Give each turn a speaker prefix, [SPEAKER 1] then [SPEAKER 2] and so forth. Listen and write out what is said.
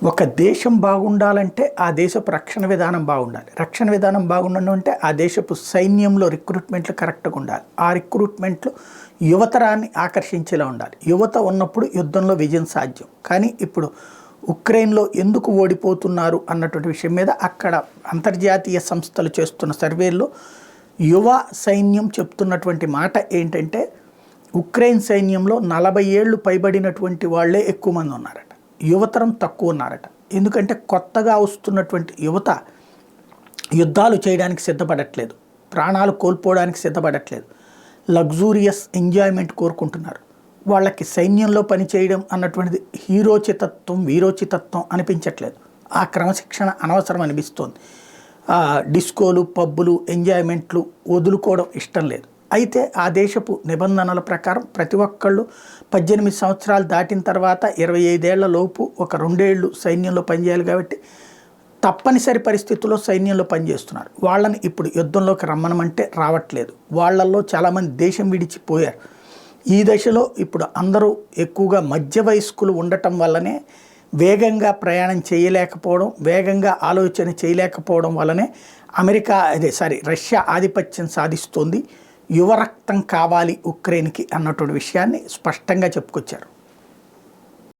[SPEAKER 1] ఒక దేశం బాగుండాలంటే ఆ దేశపు రక్షణ విధానం బాగుండాలి. రక్షణ విధానం బాగుండడం అంటే ఆ దేశపు సైన్యంలో రిక్రూట్మెంట్లు కరెక్ట్గా ఉండాలి. ఆ రిక్రూట్మెంట్లు యువతరాన్ని ఆకర్షించేలా ఉండాలి. యువత ఉన్నప్పుడు యుద్ధంలో విజయం సాధ్యం. కానీ ఇప్పుడు ఉక్రెయిన్లో ఎందుకు ఓడిపోతున్నారు అన్నటువంటి విషయం మీద అక్కడ అంతర్జాతీయ సంస్థలు చేస్తున్న సర్వేల్లో యువ సైన్యం చెప్తున్నటువంటి మాట ఏంటంటే ఉక్రెయిన్ సైన్యంలో 40 ఏళ్ళు పైబడినటువంటి వాళ్ళే ఎక్కువ మంది ఉన్నారట, యువతరం తక్కువ ఉన్నారట. ఎందుకంటే కొత్తగా వస్తున్నటువంటి యువత యుద్ధాలు చేయడానికి సిద్ధపడట్లేదు, ప్రాణాలు కోల్పోవడానికి సిద్ధపడట్లేదు, లగ్జూరియస్ ఎంజాయ్మెంట్ కోరుకుంటున్నారు. వాళ్ళకి సైన్యంలో పనిచేయడం అన్నటువంటిది హీరోచితత్వం వీరోచితత్వం అనిపించట్లేదు. ఆ క్రమశిక్షణ అనవసరం అనిపిస్తోంది. డిస్కోలు పబ్బులు ఎంజాయ్మెంట్లు వదులుకోవడం ఇష్టం లేదు. అయితే ఆ దేశపు నిబంధనల ప్రకారం ప్రతి ఒక్కళ్ళు 18 సంవత్సరాలు దాటిన తర్వాత 25 ఏళ్ల లోపు ఒక 2 ఏళ్ళు సైన్యంలో పనిచేయాలి. కాబట్టి తప్పనిసరి పరిస్థితుల్లో సైన్యంలో పనిచేస్తున్నారు. వాళ్ళని ఇప్పుడు యుద్ధంలోకి రమ్మనమంటే రావట్లేదు. వాళ్ళల్లో చాలామంది దేశం విడిచిపోయారు. ఈ దశలో ఇప్పుడు అందరూ ఎక్కువగా మధ్య వయస్కులు ఉండటం వల్లనే వేగంగా ప్రయాణం చేయలేకపోవడం, వేగంగా ఆలోచన చేయలేకపోవడం వల్లనే రష్యా ఆధిపత్యం సాధిస్తోంది. యువరక్తం కావాలి ఉక్రెయిన్కి అన్నటువంటి విషయాన్ని స్పష్టంగా చెప్పుకొచ్చారు.